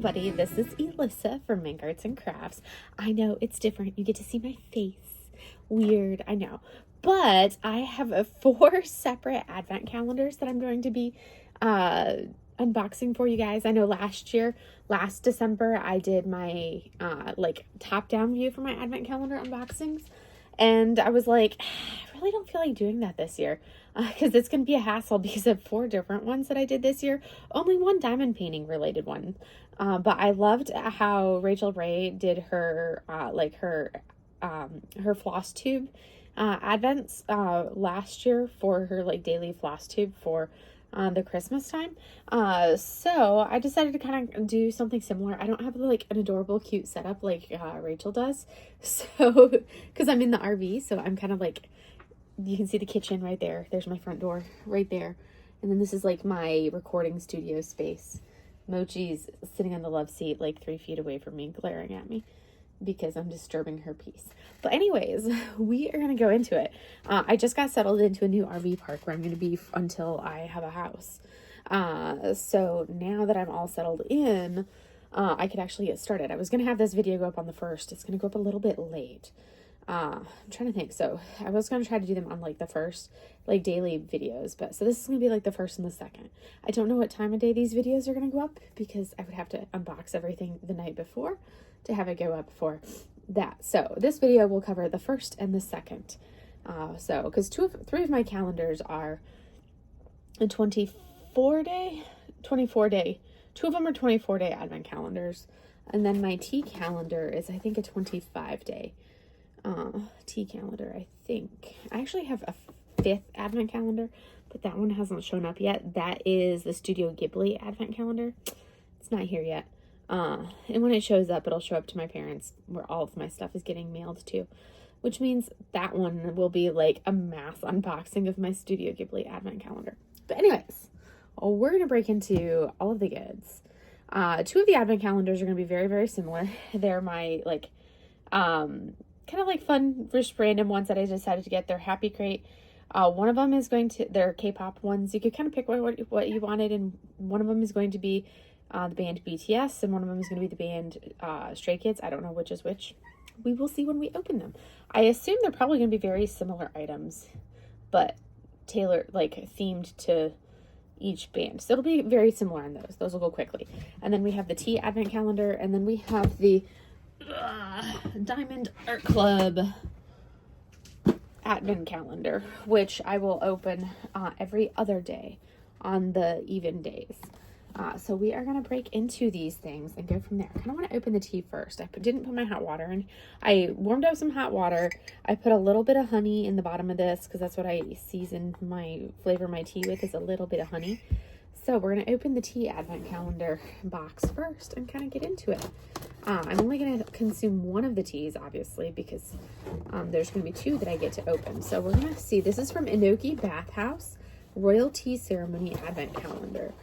everybody, this is Elissa from Mink Arts and Crafts. I know it's different. You get to see my face. Weird, I know. But I have 4 separate advent calendars that I'm going to be unboxing for you guys. I know last December, I did my top-down view for my advent calendar unboxings. And I was like, I really don't feel like doing that this year because it's going to be a hassle because of 4 different ones that I did this year. Only one diamond painting related one. But I loved how Rachel Ray did her, her floss tube advents last year for her daily floss tube for the Christmas time. So I decided to kind of do something similar. I don't have an adorable cute setup like Rachel does. So, because I'm in the RV, so I'm kind of you can see the kitchen right there. There's my front door right there. And then this is my recording studio space. Mochi's sitting on the love seat 3 feet away from me, glaring at me because I'm disturbing her peace. But anyways, we are going to go into it. I just got settled into a new RV park where I'm going to be until I have a house. So now that I'm all settled in, I could actually get started. I was going to have this video go up on the 1st. It's going to go up a little bit late. I'm trying to think. So I was going to try to do them on the first daily videos, but so this is going to be the first and the second. I don't know what time of day these videos are going to go up because I would have to unbox everything the night before to have it go up for that. So this video will cover the first and the second. So because 3 of my calendars are a 24 day. 2 of them are 24-day advent calendars. And then my tea calendar is, I think, a 25-day tea calendar, I think. I actually have a 5th advent calendar, but that one hasn't shown up yet. That is the Studio Ghibli advent calendar. It's not here yet. And when it shows up, it'll show up to my parents where all of my stuff is getting mailed to, which means that one will be a mass unboxing of my Studio Ghibli advent calendar. But anyways, we're going to break into all of the goods. 2 of the advent calendars are going to be very, very similar. They're my kind of fun, just random ones that I decided to get. They're Happy Crate. One of them is they're K-pop ones. You could kind of pick what you wanted, and one of them is going to be the band BTS, and one of them is going to be the band Stray Kids. I don't know which is which. We will see when we open them. I assume they're probably going to be very similar items, but tailored, themed to each band. So it'll be very similar on those. Those will go quickly. And then we have the tea advent calendar, and then we have the Diamond Art Club advent calendar, which I will open every other day on the even days. So we are going to break into these things and go from there. I kind of want to open the tea first. I didn't put my hot water in. I warmed up some hot water. I put a little bit of honey in the bottom of this because that's what I flavor my tea with, is a little bit of honey. So we're going to open the tea advent calendar box first and kind of get into it. I'm only going to consume one of the teas, obviously, because there's going to be 2 that I get to open. So we're going to see. This is from Inoki Bathhouse Royal Tea Ceremony Advent Calendar.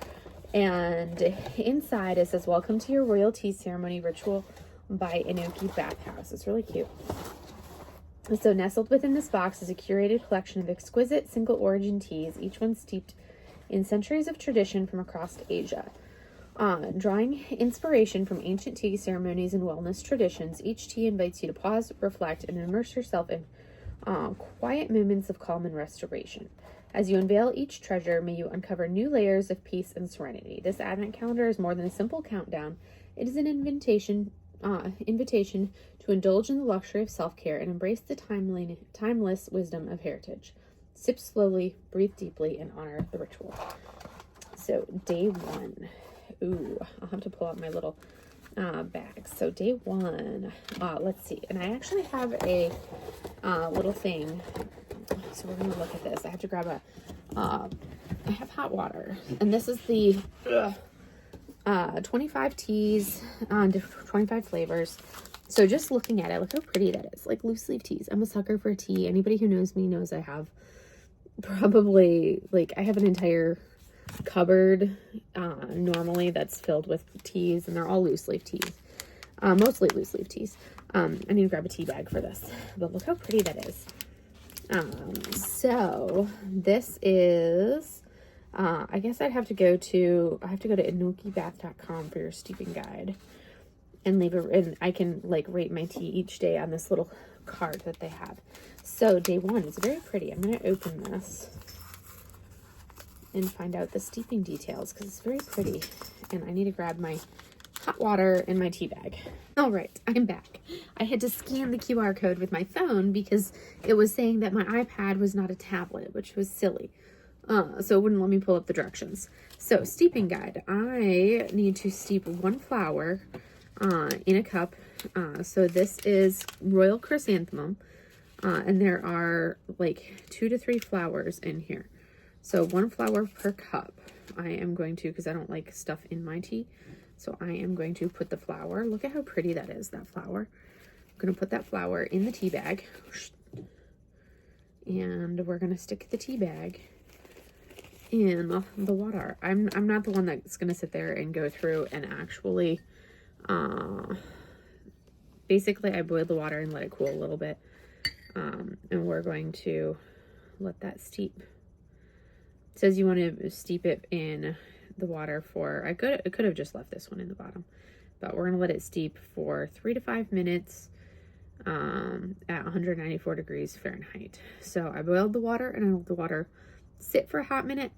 And inside it says, "Welcome to your Royal Tea Ceremony Ritual by Inoki Bathhouse." It's really cute. So nestled within this box is a curated collection of exquisite single origin teas, each one steeped in centuries of tradition from across Asia. Drawing inspiration from ancient tea ceremonies and wellness traditions, each tea invites you to pause, reflect, and immerse yourself in quiet moments of calm and restoration. As you unveil each treasure, may you uncover new layers of peace and serenity. This advent calendar is more than a simple countdown. It is an invitation to indulge in the luxury of self-care and embrace the timeless wisdom of heritage. Sip slowly, breathe deeply, and honor the ritual. So day 1. Ooh, I'll have to pull out my little bag. So day 1, let's see. And I actually have a little thing. So we're going to look at this. I have to grab I have hot water. And this is the 25 teas, 25 flavors. So just looking at it, look how pretty that is. Loose leaf teas. I'm a sucker for tea. Anybody who knows me knows I have probably, I have an entire cupboard normally that's filled with teas, and they're all loose leaf teas. Mostly loose leaf teas. I need to grab a tea bag for this. But look how pretty that is. So this is I guess I have to go to inokibath.com for your steeping guide and and I can like rate my tea each day on this little card that they have. So day 1 is very pretty. I'm going to open this and find out the steeping details because it's very pretty. And I need to grab my hot water and my tea bag. All right, I'm back. I had to scan the QR code with my phone because it was saying that my iPad was not a tablet, which was silly. So it wouldn't let me pull up the directions. So steeping guide. I need to steep 1 flower in a cup. So this is royal chrysanthemum. And there are like 2 to 3 flowers in here. So 1 flower per cup. I am going to, because I don't like stuff in my tea. So I am going to put the flower. Look at how pretty that is, that flower. I'm going to put that flower in the tea bag. And we're going to stick the tea bag in the water. I'm not the one that's going to sit there and go through and actually, basically I boiled the water and let it cool a little bit. And we're going to let that steep. It says you want to steep it in the water for, I could have just left this one in the bottom, but we're going to let it steep for 3 to 5 minutes at 194 degrees Fahrenheit. So I boiled the water and I let the water sit for a hot minute.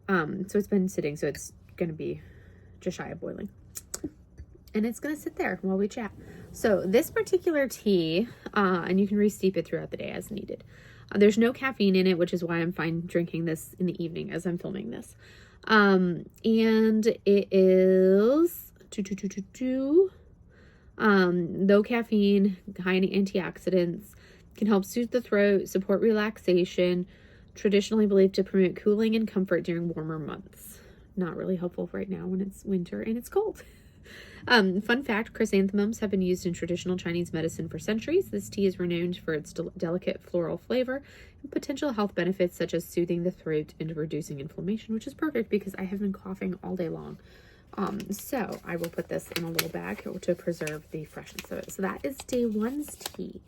So it's been sitting, so it's going to be just shy of boiling. And it's going to sit there while we chat. So this particular tea, and you can re-steep it throughout the day as needed. There's no caffeine in it, which is why I'm fine drinking this in the evening as I'm filming this. And it is low caffeine, high in antioxidants, can help soothe the throat, support relaxation, traditionally believed to promote cooling and comfort during warmer months. Not really helpful right now when it's winter and it's cold. Fun fact, chrysanthemums have been used in traditional Chinese medicine for centuries. This tea is renowned for its delicate floral flavor and potential health benefits such as soothing the throat and reducing inflammation, which is perfect because I have been coughing all day long. So I will put this in a little bag to preserve the freshness of it. So that is day 1's tea.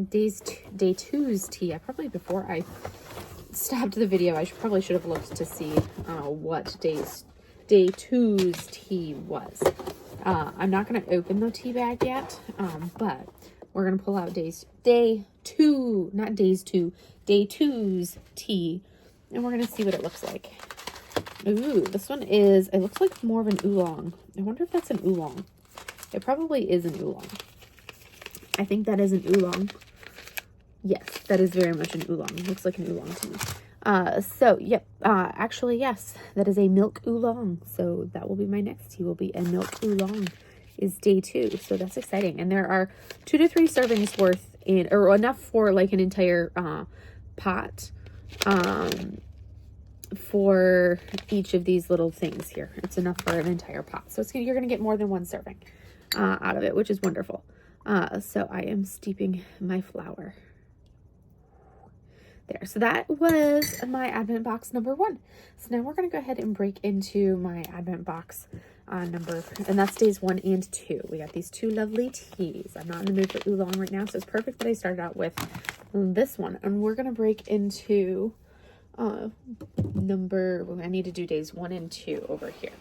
Day 2's tea. Before I stopped the video, I probably should have looked to see what day 2's tea was. I'm not going to open the tea bag yet, but we're going to pull out day 2's tea, and we're going to see what it looks like. Ooh, this one it looks like more of an oolong. I wonder if that's an oolong. It probably is an oolong. I think that is an oolong. Yes, that is very much an oolong. It looks like an oolong to me. Actually, yes, that is a milk oolong. So that will be my next tea, will be a milk oolong, is day 2. So that's exciting. And there are 2 to 3 servings worth or enough for like an entire pot for each of these little things here. It's enough for an entire pot. So you're going to get more than 1 serving out of it, which is wonderful. So I am steeping my flour. There. So that was my Advent box number 1. So now we're going to go ahead and break into my Advent box and that's days 1 and 2. We got these 2 lovely teas. I'm not in the mood for oolong right now, so it's perfect that I started out with this one. And we're going to break into I need to do days 1 and 2 over here.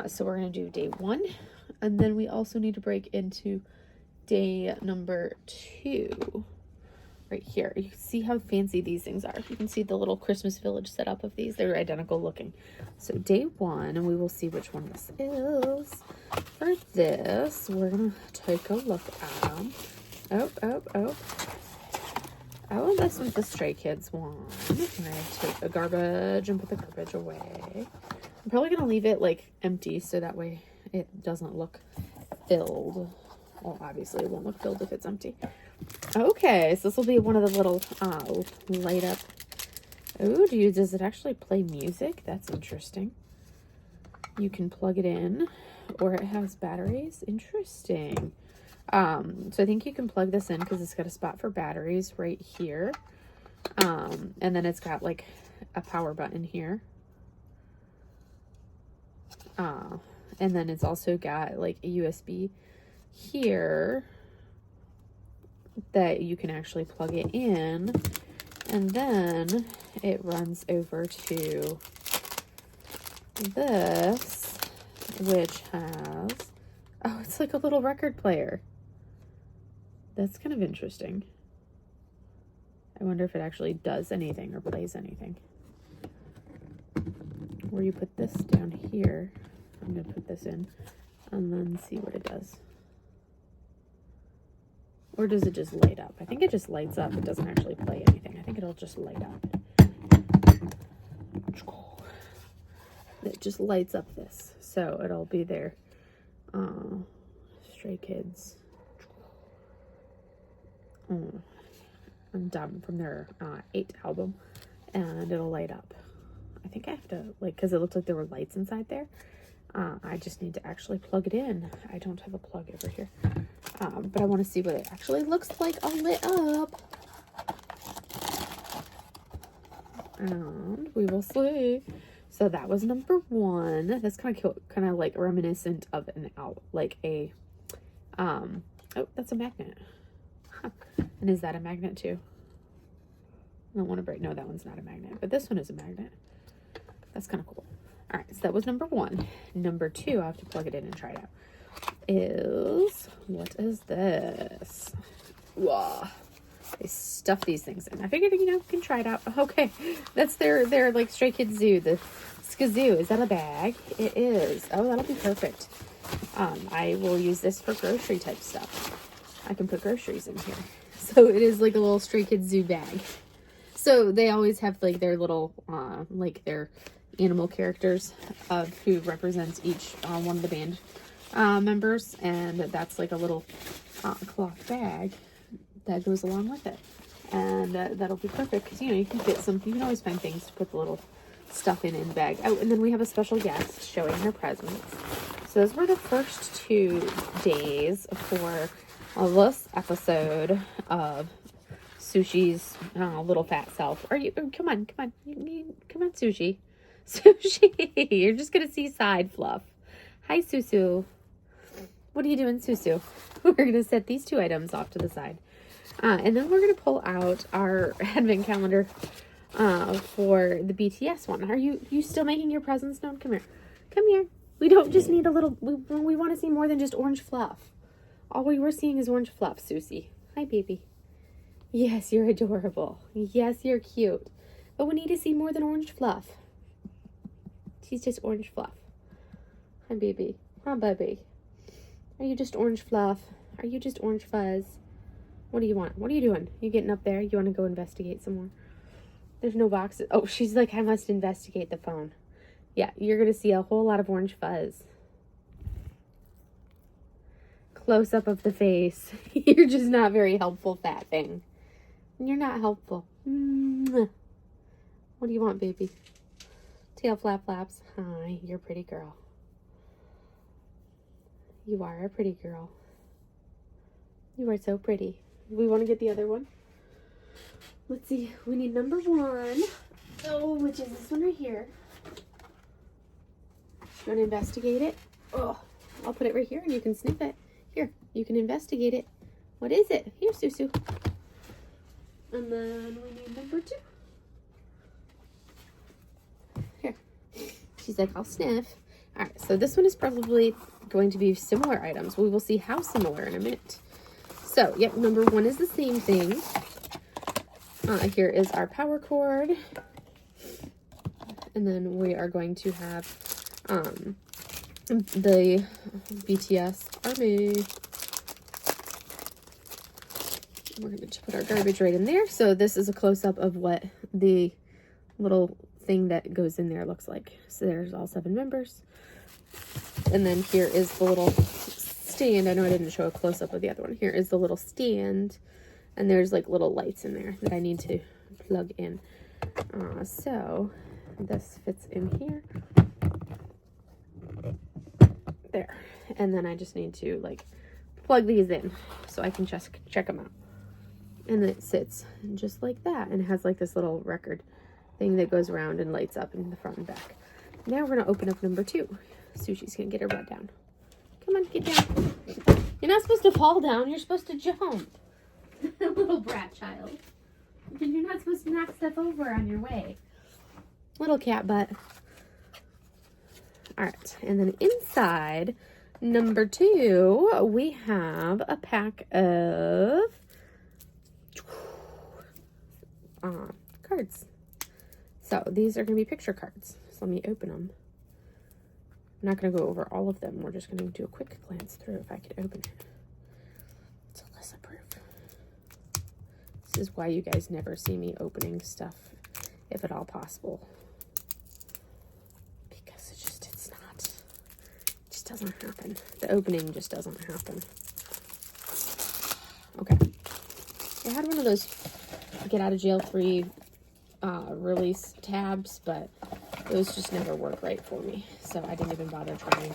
So we're going to do day 1, and then we also need to break into day number 2. Right here. You can see how fancy these things are. You can see the little Christmas village setup of these. They're identical looking. So day 1, and we will see which one this is. For this, we're going to take a look at them. Oh, this one's the Stray Kids one. I'm going to take the garbage and put the garbage away. I'm probably going to leave it like empty so that way it doesn't look filled. Well, obviously it won't look filled if it's empty. Okay, so this will be one of the little light up. Oh, does it actually play music? That's interesting. You can plug it in, or it has batteries. Interesting. So I think you can plug this in because it's got a spot for batteries right here. And then it's got like a power button here. And then it's also got like a USB here that you can actually plug it in, and then it runs over to this, which has, oh, it's like a little record player. That's kind of interesting. I wonder if it actually does anything or plays anything. Where you put this down here, I'm going to put this in and then see what it does. Or does it just light up? I think it just lights up. It doesn't actually play anything. I think it'll just light up. It just lights up this. So it'll be there. Stray Kids. I'm done from their 8th album. And it'll light up. I think I have to, like, because it looked like there were lights inside there. I just need to actually plug it in. I don't have a plug over here. But I want to see what it actually looks like all lit up. And we will see. So that was number 1. That's kind of cute, kind of like reminiscent of an like a, oh, that's a magnet. Huh. And is that a magnet too? I don't want to break, no, that one's not a magnet, but this one is a magnet. That's kind of cool. All right, so that was number 1. Number 2, I have to plug it in and try it out. What is this? Wow. They stuff these things in. I figured, you can try it out. Okay, that's their like Stray Kids Zoo, the Skazoo. Is that a bag? It is. Oh, that'll be perfect. I will use this for grocery type stuff. I can put groceries in here. So it is like a little Stray Kids Zoo bag. So they always have like their little, like their animal characters of who represents each one of the band members, and that's like a little cloth bag that goes along with it, and that'll be perfect because you can get some. You can always find things to put the little stuff in the bag. Oh, and then we have a special guest showing her presents. So those were the first 2 days for this episode of Sushi's little fat self. Are you? Come on, come on, Sushi. Sushi, you're just gonna see side fluff. Hi, Susu. What are you doing, Susu? We're gonna set these 2 items off to the side, and then we're gonna pull out our advent calendar for the BTS one. Are you still making your presents known? Come here, come here. We don't just need a little. We want to see more than just orange fluff. All we were seeing is orange fluff, Susie. Hi, baby. Yes, you're adorable. Yes, you're cute. But we need to see more than orange fluff. She's just orange fluff. Hi, baby. Hi, baby. Are you just orange fluff? Are you just orange fuzz? What do you want? What are you doing? You getting up there? You want to go investigate some more? There's no boxes. Oh, she's like, I must investigate the phone. Yeah, you're going to see a whole lot of orange fuzz. Close up of the face. You're just not very helpful, fat thing. You're not helpful. What do you want, baby? Tail flap flaps. Hi, you're a pretty girl. You are a pretty girl. You are so pretty. We want to get the other one. Let's see. We need number 1. Oh, which is this one right here. You want to investigate it? Oh, I'll put it right here and you can sniff it. Here, you can investigate it. What is it? Here, Susu. And then we need number 2. Here. She's like, I'll sniff. All right, so this one is probably going to be similar items. We will see how similar in a minute. So, yep, number 1 is the same thing. Here is our power cord. And then we are going to have the BTS army. We're going to put our garbage right in there. So this is a close-up of what the little thing that goes in there looks like. So there's all 7 members. And then here is the little stand. I know I didn't show a close-up of the other one. Here is the little stand. And there's like little lights in there that I need to plug in. So this fits in here. There. And then I just need to like plug these in so I can just check them out. And it sits just like that. And it has like this little record thing that goes around and lights up in the front and back. Now we're going to open up number 2. Sushi's going to get her butt down. Come on, get down. You're not supposed to fall down. You're supposed to jump. Little brat child. You're not supposed to knock stuff over on your way. Little cat butt. All right, and then inside number 2, we have a pack of cards. So these are going to be picture cards. So let me open them. I'm not going to go over all of them. We're just going to do a quick glance through if I could open it. It's Alyssa proof. This is why you guys never see me opening stuff, if at all possible. Because it just doesn't happen. The opening just doesn't happen. Okay. I had one of those get out of jail free release tabs, but those just never work right for me, so I didn't even bother trying.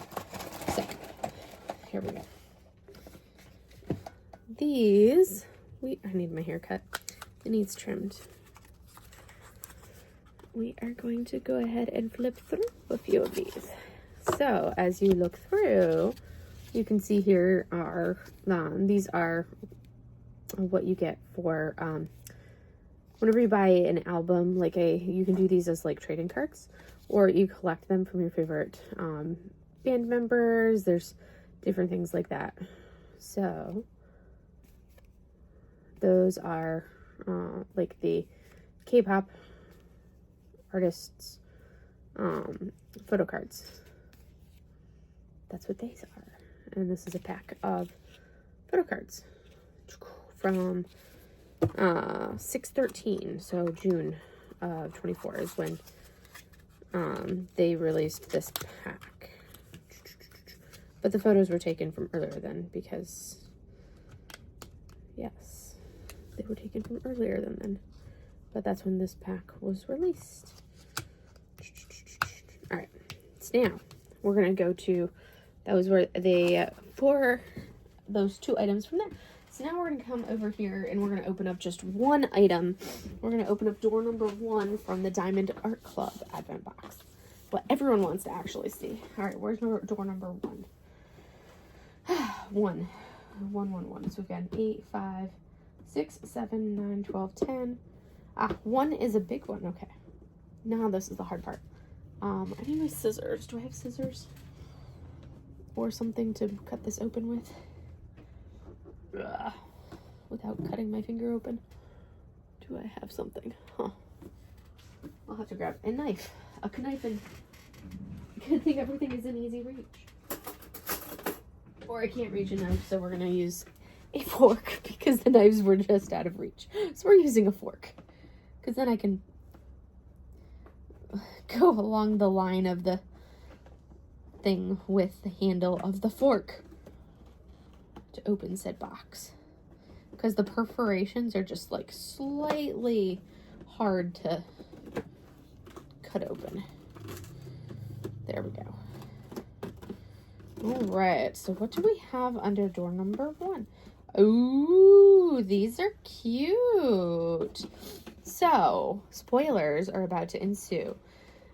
So here we go. These I need my hair cut. It needs trimmed. We are going to go ahead and flip through a few of these. So as you look through, you can see here are these are what you get for whenever you buy an album. Like you can do these as like trading cards, or you collect them from your favorite band members. There's different things like that. So those are like the K-pop artists photo cards. That's what these are. And this is a pack of photo cards from 6/13, so June of 24 is when they released this pack. But the photos were taken from earlier then, because yes, they were taken from earlier than then. But that's when this pack was released. All right, so now we're gonna go to, that was where they for those 2 items from there. So now we're going to come over here and we're going to open up just one item. We're going to open up door number 1 from the Diamond Art Club Advent Box. What everyone wants to actually see. All right, where's door number 1? 1. 1, 1, 1. So we've got 8, 5, 6, 7, 9, 12, 10. 1 is a big one. Okay. Now this is the hard part. I need my scissors. Do I have scissors? Or something to cut this open with? Without cutting my finger open. Do I have something? Huh. I'll have to grab a knife. A knife, and good thing everything is in easy reach. Or I can't reach a knife, so we're gonna use a fork because the knives were just out of reach. So we're using a fork. Because then I can go along the line of the thing with the handle of the fork to open said box, because the perforations are just like slightly hard to cut open. There we go. All right, so what do we have under door number 1? Ooh, these are cute. So spoilers are about to ensue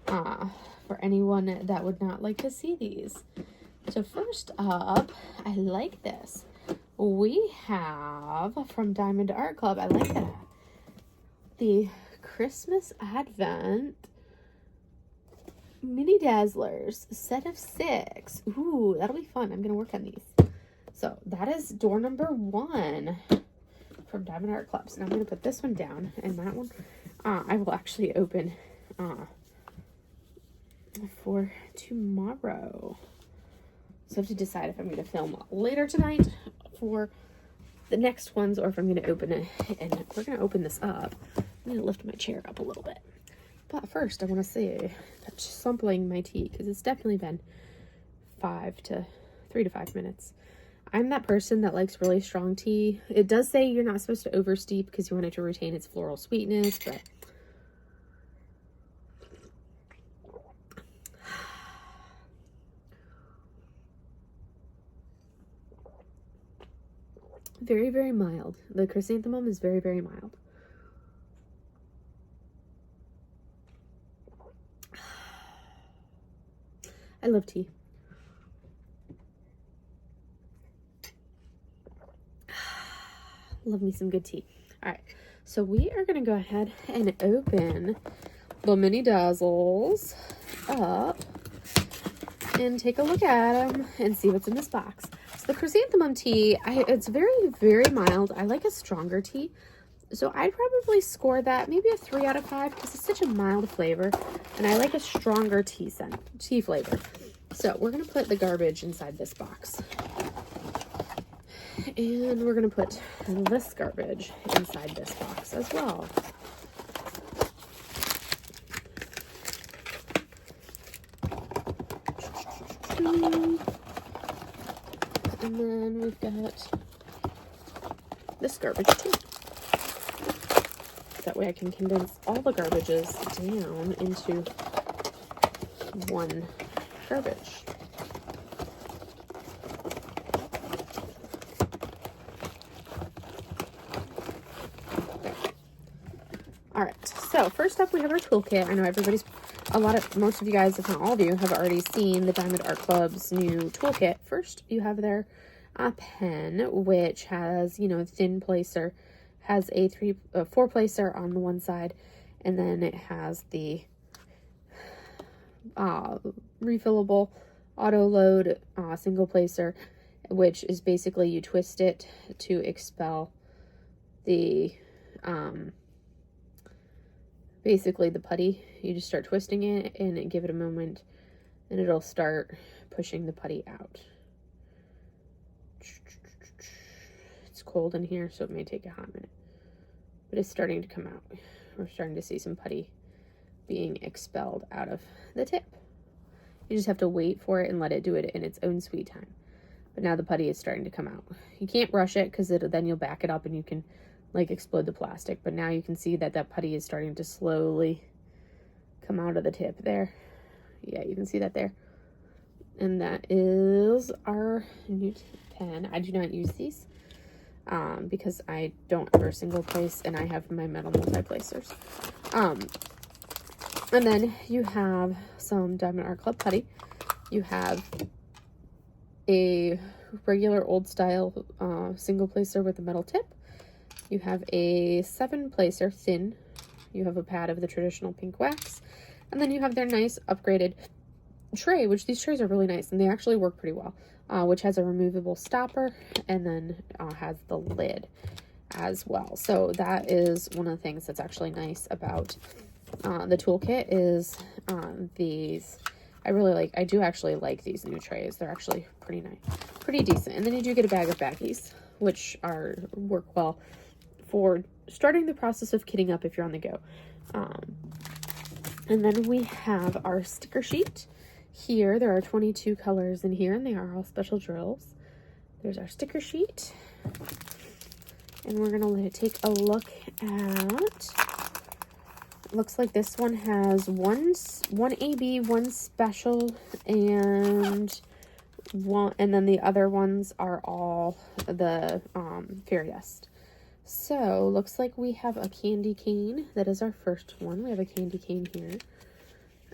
for anyone that would not like to see these. So first up, I like this. We have from Diamond Art Club, I like that, the Christmas Advent Mini Dazzlers set of 6. Ooh, that'll be fun. I'm gonna work on these. So that is door number 1 from Diamond Art Club. So now I'm gonna put this one down, and that one I will actually open for tomorrow. So I have to decide if I'm going to film later tonight for the next ones, or if I'm going to open it. And we're going to open this up. I'm going to lift my chair up a little bit. But first, I want to say that sampling my tea, because it's definitely been 3 to 5 minutes. I'm that person that likes really strong tea. It does say you're not supposed to oversteep because you want it to retain its floral sweetness, but very, very mild. The chrysanthemum is very, very mild. I love tea. Love me some good tea. All right, so we are going to go ahead and open the Mini Dazzles up. and take a look at them and see what's in this box. So the chrysanthemum tea, it's very, very mild. I like a stronger tea. So I'd probably score that maybe a 3 out of 5 because it's such a mild flavor. And I like a stronger tea flavor. So we're going to put the garbage inside this box. And we're going to put this garbage inside this box as well. And then we've got this garbage too. That way I can condense all the garbages down into one garbage. Okay. All right, so first up we have our toolkit. I know most of you guys, if not all of you, have already seen the Diamond Art Club's new toolkit. First, you have their pen, which has, thin placer, has a 4 placer on the one side, and then it has the refillable auto load single placer, which is basically you twist it to expel the basically the putty. You just start twisting it and give it a moment and it'll start pushing the putty out. It's cold in here, so it may take a hot minute, but it's starting to come out. We're starting to see some putty being expelled out of the tip. You just have to wait for it and let it do it in its own sweet time. But now the putty is starting to come out. You can't rush it because then you'll back it up and you can explode the plastic. But now you can see that putty is starting to slowly come out of the tip there. Yeah, you can see that there. And that is our new pen. I do not use these because I don't ever single place and I have my metal multi-placers. And then you have some Diamond Art Club putty. You have a regular old style single placer with a metal tip. You have a 7 placer thin. You have a pad of the traditional pink wax. And then you have their nice upgraded tray, which these trays are really nice and they actually work pretty well, which has a removable stopper and then has the lid as well. So that is one of the things that's actually nice about the toolkit is these. I do actually like these new trays. They're actually pretty nice, pretty decent. And then you do get a bag of baggies, which work well for starting the process of kitting up if you're on the go. And then we have our sticker sheet. Here, there are 22 colors in here, and they are all special drills. There's our sticker sheet. And we're going to take a look at... Looks like this one has one AB, one special, and then the other ones are all the fairy dust. So looks like we have a candy cane. That is our first one. We have a candy cane here.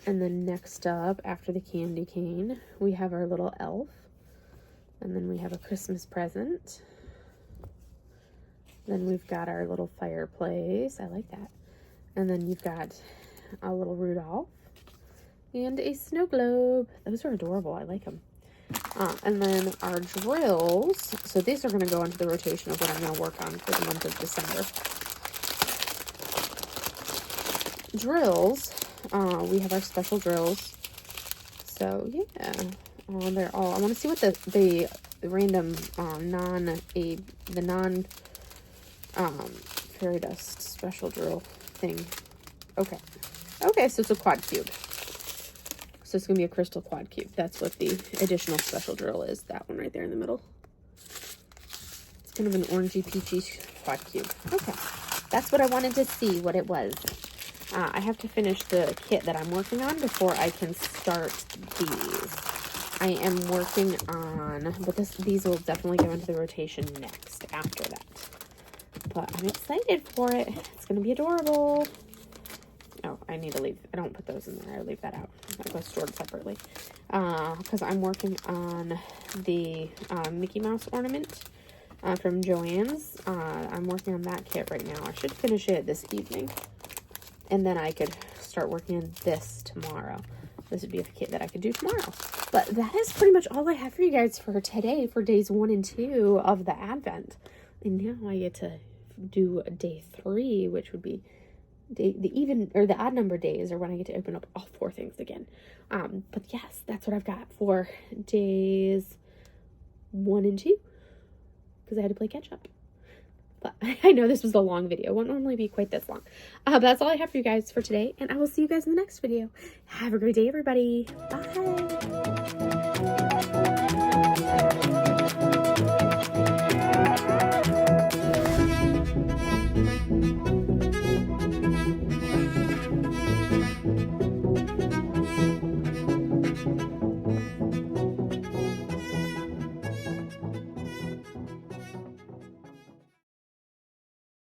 And then next up, after the candy cane, we have our little elf. And then we have a Christmas present. Then we've got our little fireplace. I like that. And then you've got a little Rudolph and a snow globe. Those are adorable. I like them. And then our drills. So these are going to go into the rotation of what I'm going to work on for the month of December. Drills. We have our special drills. So yeah, they're all. I want to see what the random non fairy dust special drill thing. Okay, so it's a quad cube. So it's gonna be a crystal quad cube. That's what the additional special drill is. That one right there in the middle. It's kind of an orangey peachy quad cube. Okay, that's what I wanted to see what it was. I have to finish the kit that I'm working on before I can start these. I am working on, but these will definitely go into the rotation next after that. But I'm excited for it. It's going to be adorable. Oh, I need to leave. I don't put those in there. I leave that out. That goes stored separately. Because I'm working on the Mickey Mouse ornament from Joann's. I'm working on that kit right now. I should finish it this evening. And then I could start working on this tomorrow. this would be a kit that I could do tomorrow. But that is pretty much all I have for you guys for today, for days 1 and 2 of the Advent. And now I get to do day 3, which would be the odd number days, or when I get to open up all 4 things again. But yes, that's what I've got for days 1 and 2, because I had to play catch up. But I know this was a long video. It won't normally be quite this long. But that's all I have for you guys for today, and I will see you guys in the next video. Have a great day, everybody. Bye.